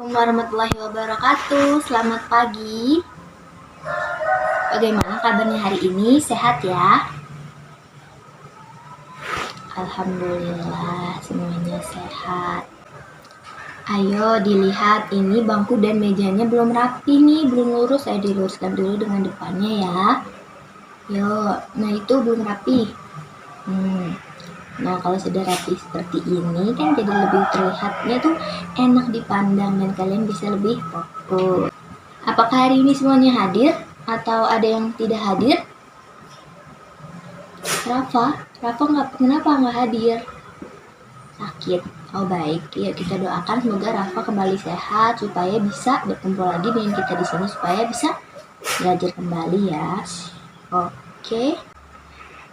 Assalamualaikum warahmatullahi wabarakatuh. Selamat pagi. Bagaimana kabarnya hari ini? Sehat ya? Alhamdulillah semuanya sehat. Ayo dilihat, ini bangku dan mejanya belum rapi nih, belum lurus. Saya diluruskan dulu dengan depannya ya. Yuk, nah itu belum rapi. Nah, kalau sudah rapi seperti ini kan jadi lebih terlihatnya tuh enak dipandang dan kalian bisa lebih fokus. Apakah hari ini semuanya hadir atau ada yang tidak hadir? Rafa kenapa nggak hadir? Sakit. Oh baik, ya kita doakan semoga Rafa kembali sehat supaya bisa berkumpul lagi dengan kita di sini supaya bisa belajar kembali ya. Oke.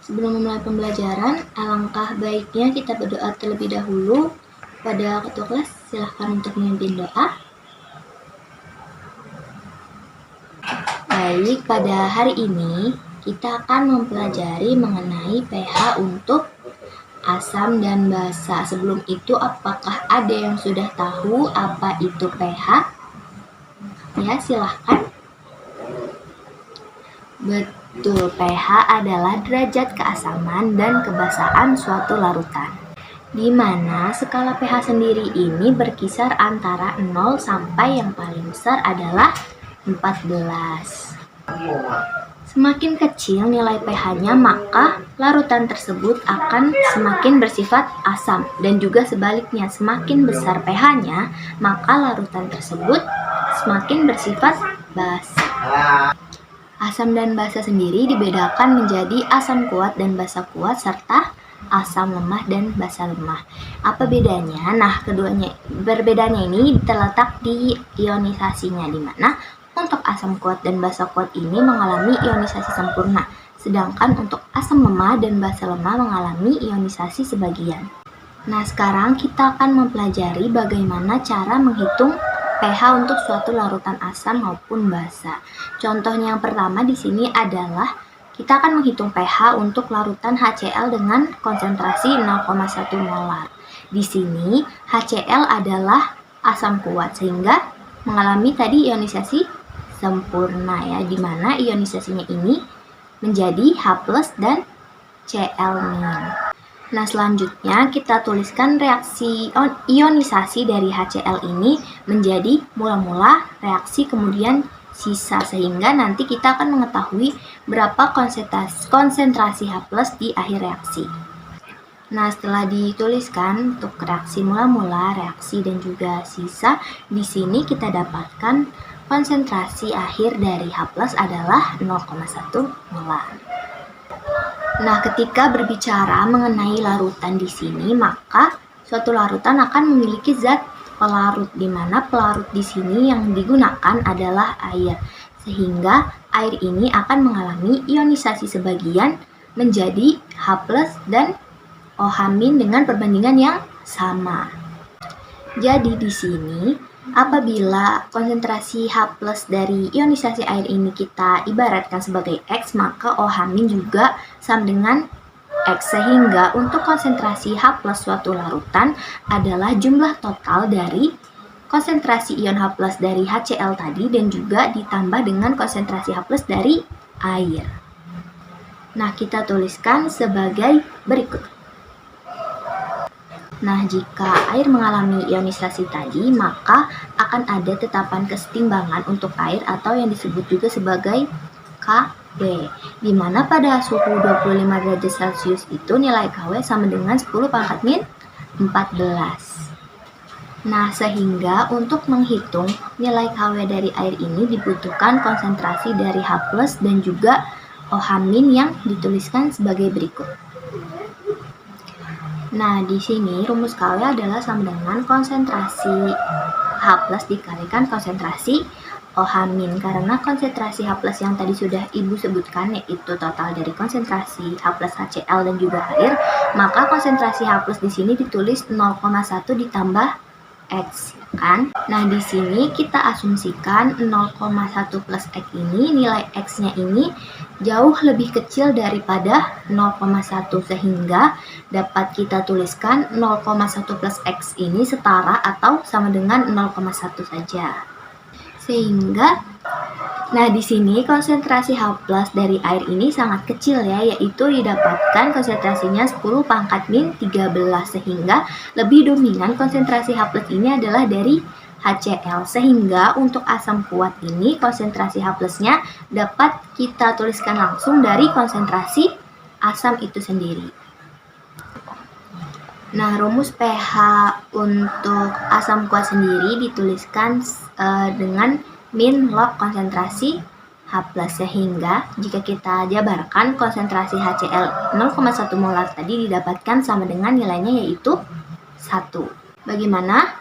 Sebelum memulai pembelajaran, alangkah baiknya kita berdoa terlebih dahulu. Pada ketua kelas, silahkan untuk memimpin doa. Baik, pada hari ini kita akan mempelajari mengenai pH untuk asam dan basa. Sebelum itu, apakah ada yang sudah tahu apa itu pH? Ya, silahkan. Betul, pH adalah derajat keasaman dan kebasaan suatu larutan. Di mana skala pH sendiri ini berkisar antara 0 sampai yang paling besar adalah 14. Semakin kecil nilai pH-nya, maka larutan tersebut akan semakin bersifat asam. Dan juga sebaliknya, semakin besar pH-nya, maka larutan tersebut semakin bersifat basa. Asam dan basa sendiri dibedakan menjadi asam kuat dan basa kuat serta asam lemah dan basa lemah. Apa bedanya? Nah, berbedanya ini terletak di ionisasinya, di mana untuk asam kuat dan basa kuat ini mengalami ionisasi sempurna, sedangkan untuk asam lemah dan basa lemah mengalami ionisasi sebagian. Nah, sekarang kita akan mempelajari bagaimana cara menghitung pH untuk suatu larutan asam maupun basa. Contohnya yang pertama di sini adalah kita akan menghitung pH untuk larutan HCl dengan konsentrasi 0,1 molar. Di sini HCl adalah asam kuat sehingga mengalami tadi ionisasi sempurna ya, di mana ionisasinya ini menjadi H+ dan Cl-. Nah, selanjutnya kita tuliskan reaksi ionisasi dari HCl ini menjadi mula-mula, reaksi, kemudian sisa, sehingga nanti kita akan mengetahui berapa konsentrasi H+ di akhir reaksi. Nah, setelah dituliskan untuk reaksi mula-mula, reaksi, dan juga sisa, di sini kita dapatkan konsentrasi akhir dari H+ adalah 0,1 molar. Nah, ketika berbicara mengenai larutan di sini, maka suatu larutan akan memiliki zat pelarut, di mana pelarut di sini yang digunakan adalah air, sehingga air ini akan mengalami ionisasi sebagian menjadi H+ dan OH- dengan perbandingan yang sama. Jadi di sini apabila konsentrasi H+ dari ionisasi air ini kita ibaratkan sebagai X, maka OH- juga sama dengan X, sehingga untuk konsentrasi H+ suatu larutan adalah jumlah total dari konsentrasi ion H+ dari HCl tadi dan juga ditambah dengan konsentrasi H+ dari air. Nah, kita tuliskan sebagai berikut. Nah, jika air mengalami ionisasi tadi, maka akan ada tetapan kesetimbangan untuk air atau yang disebut juga sebagai KW, di mana pada suhu 25 derajat Celcius itu nilai KW sama dengan 10 pangkat min 14. Nah, sehingga untuk menghitung nilai KW dari air ini dibutuhkan konsentrasi dari H+ dan juga OH- yang dituliskan sebagai berikut. Nah, di sini rumus KW adalah sama dengan konsentrasi H+ dikalikan konsentrasi OH-, karena konsentrasi H+ yang tadi sudah Ibu sebutkan yaitu total dari konsentrasi H+ HCl dan juga air, maka konsentrasi H+ di sini ditulis 0,1 ditambah X, kan? Nah, di sini kita asumsikan 0,1 plus X ini, nilai X-nya ini jauh lebih kecil daripada 0,1, sehingga dapat kita tuliskan 0,1 plus X ini setara atau sama dengan 0,1 saja. Sehingga nah, di sini konsentrasi H+ dari air ini sangat kecil ya, yaitu didapatkan konsentrasinya 10 pangkat min 13, sehingga lebih dominan konsentrasi H+ ini adalah dari HCl, sehingga untuk asam kuat ini konsentrasi H+-nya dapat kita tuliskan langsung dari konsentrasi asam itu sendiri. Nah, rumus pH untuk asam kuat sendiri dituliskan dengan min log konsentrasi H+, sehingga jika kita jabarkan konsentrasi HCl 0,1 molar tadi didapatkan sama dengan nilainya yaitu 1. Bagaimana?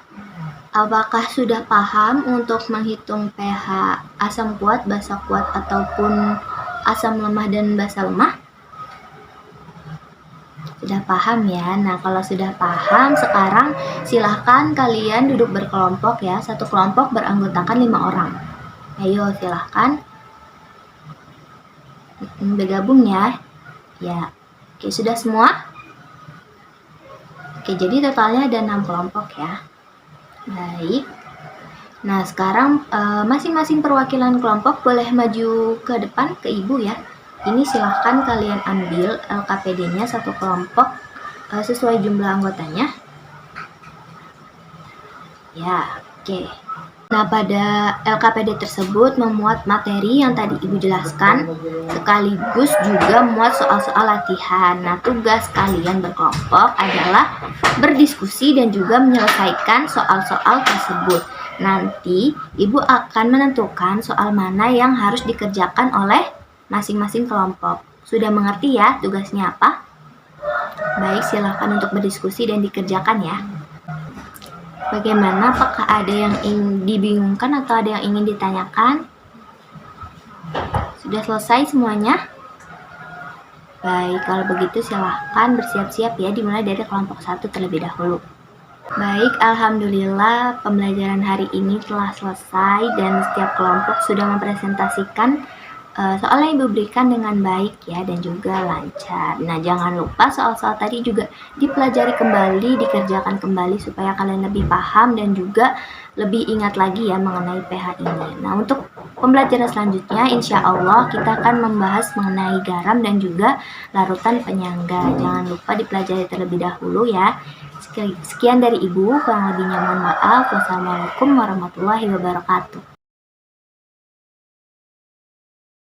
Apakah sudah paham untuk menghitung pH asam kuat, basa kuat, ataupun asam lemah dan basa lemah? Sudah paham ya? Nah, kalau sudah paham, sekarang silahkan kalian duduk berkelompok ya. Satu kelompok beranggotakan 5 orang. Ayo, silahkan bergabung ya. Ya, oke, sudah semua? Oke, jadi totalnya ada 6 kelompok ya. Baik. Nah, sekarang masing-masing perwakilan kelompok boleh maju ke depan, ke ibu ya. Ini silahkan kalian ambil LKPD-nya satu kelompok sesuai jumlah anggotanya. Ya, oke. Nah, pada LKPD tersebut memuat materi yang tadi Ibu jelaskan, sekaligus juga memuat soal-soal latihan. Nah, tugas kalian berkelompok adalah berdiskusi dan juga menyelesaikan soal-soal tersebut. Nanti, Ibu akan menentukan soal mana yang harus dikerjakan oleh masing-masing kelompok. Sudah mengerti ya tugasnya apa? Baik, silakan untuk berdiskusi dan dikerjakan ya. Bagaimana? Apakah ada yang ingin dibingungkan atau ada yang ingin ditanyakan? Sudah selesai semuanya? Baik, kalau begitu silahkan bersiap-siap ya, dimulai dari kelompok 1 terlebih dahulu. Baik, alhamdulillah pembelajaran hari ini telah selesai dan setiap kelompok sudah mempresentasikan soal yang Ibu berikan dengan baik ya dan juga lancar. Nah, jangan lupa soal-soal tadi juga dipelajari kembali, dikerjakan kembali supaya kalian lebih paham dan juga lebih ingat lagi ya mengenai pH ini. Nah, untuk pembelajaran selanjutnya insya Allah kita akan membahas mengenai garam dan juga larutan penyangga. Jangan lupa dipelajari terlebih dahulu ya. Sekian dari Ibu, kurang lebihnya mohon maaf. Wassalamualaikum warahmatullahi wabarakatuh.